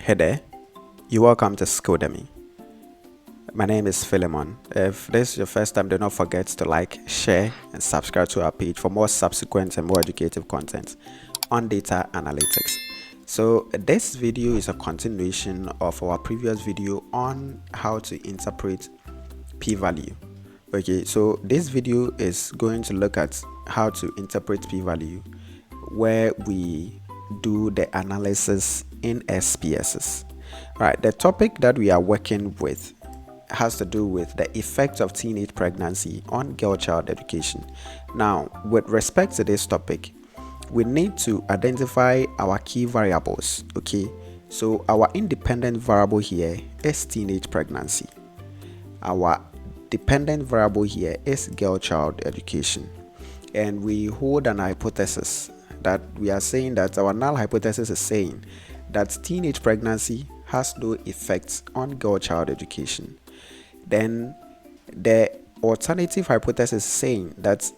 Hey there, you're welcome to Scodemy. My name is Philemon. If this is your first time, do not forget to like, share, and subscribe to our page for more subsequent and more educative content on data analytics. So this video is a continuation of our previous video on how to interpret p-value. Okay, so this video is going to look at how to interpret p-value where we do the analysis in SPSS. Right, the topic that we are working with has to do with the effect of teenage pregnancy on girl-child education. Now, with respect to this topic, we need to identify our key variables. Okay, so our independent variable here is teenage pregnancy. Our dependent variable here is girl-child education, and we hold an hypothesis that we are saying that our null hypothesis is saying that teenage pregnancy has no effects on girl-child education. Then the alternative hypothesis is saying that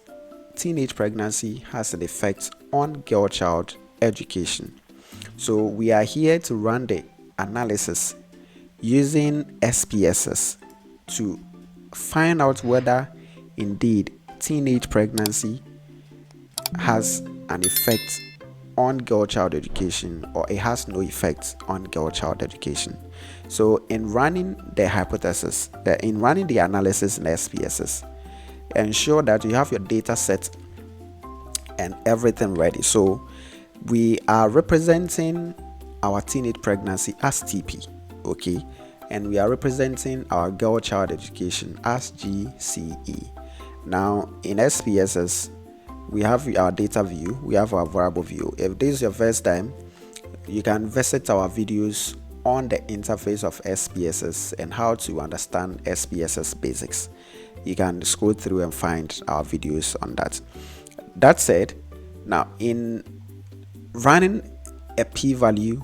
teenage pregnancy has an effect on girl-child education. So we are here to run the analysis using SPSS to find out whether indeed teenage pregnancy has an effect on girl-child education or it has no effect on girl-child education. So in running the hypothesis, in running the analysis in SPSS, ensure that you have your data set and everything ready. So we are representing our teenage pregnancy as TP, okay, and we are representing our girl-child education as GCE. Now in SPSS, we have our data view, we have our variable view. If this is your first time, you can visit our videos on the interface of SPSS and how to understand SPSS basics. You can scroll through and find our videos on that. That said, now in running a p-value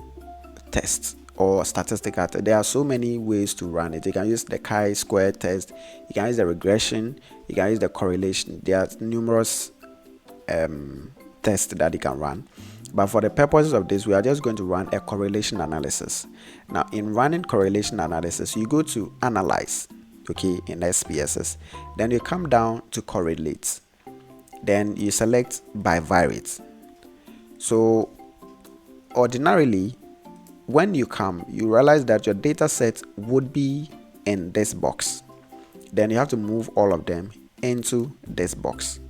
test or statistical test, there are so many ways to run it. You can use the chi-square test, you can use the regression, you can use the correlation. There are numerous test that you can run, but for the purposes of this, we are just going to run a correlation analysis. Now in running correlation analysis, you go to analyze, okay, in SPSS, then you come down to correlate, then you select bivariate. So ordinarily, when you realize that your data set would be in this box, then you have to move all of them into this box.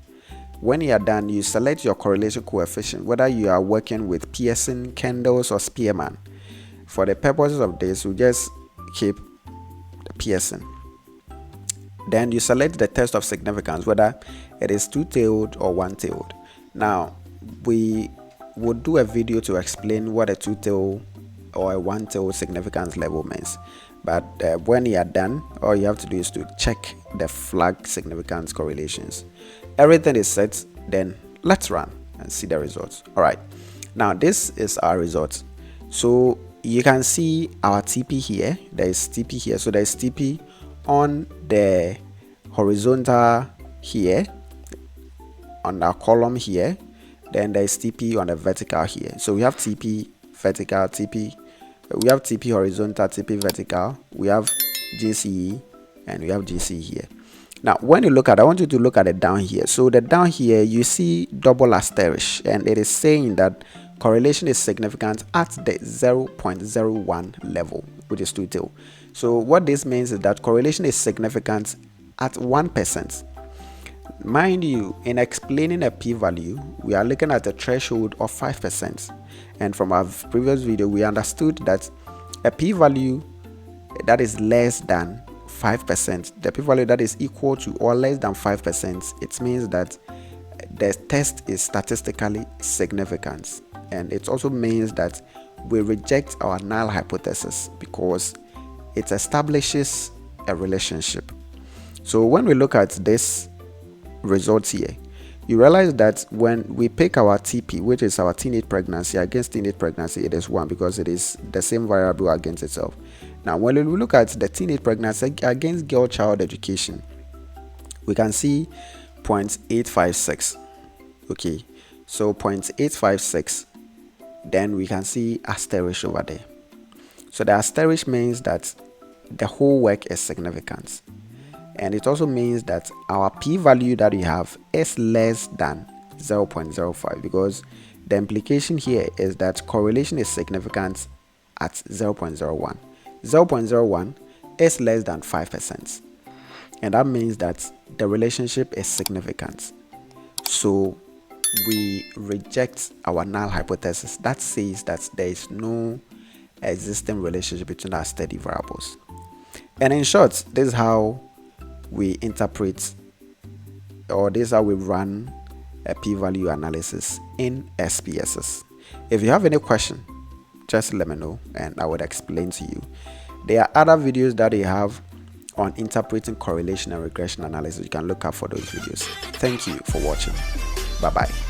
When you are done, you select your correlation coefficient, whether you are working with Pearson, Kendall's, or Spearman. For the purposes of this, we just keep the Pearson. Then you select the test of significance, whether it is two-tailed or one-tailed. Now, we would do a video to explain what a two-tailed or a one-tailed significance level means. But when you are done, all you have to do is to check the flag significance correlations. Everything is set, then let's run and see the results. All right, now this is our results. So you can see our TP here. There is TP here, so there is TP on the horizontal here, on our column here, then there is TP on the vertical here. So we have TP vertical, we have TP horizontal, TP vertical, we have GCE, and we have GC here. Now when you look at, I want you to look at it down here. So the down here, you see double asterisk, and it is saying that correlation is significant at the 0.01 level, which is two-tailed. So what this means is that correlation is significant at 1%. Mind you, in explaining a p-value, we are looking at a threshold of 5%. And from our previous video, we understood that a p-value that is less than 5%, the p-value that is equal to or less than 5%, it means that the test is statistically significant. And it also means that we reject our null hypothesis because it establishes a relationship. So when we look at this results here, you realize that when we pick our TP, which is our teenage pregnancy, against teenage pregnancy, it is 1 because it is the same variable against itself. Now when we look at the teenage pregnancy against girl-child education, we can see 0.856. okay, so 0.856, then we can see asterisk over there. So the asterisk means that the whole work is significant. And it also means that our p-value that we have is less than 0.05, because the implication here is that correlation is significant at 0.01. 0.01 is less than 5%. And that means that the relationship is significant. So we reject our null hypothesis that says that there is no existing relationship between our steady variables. And in short, this is how we interpret, or this is how we run a p-value analysis in SPSS. If you have any question, just let me know and I would explain to you. There are other videos that they have on interpreting correlation and regression analysis. You can look up for those videos. Thank you for watching. Bye bye.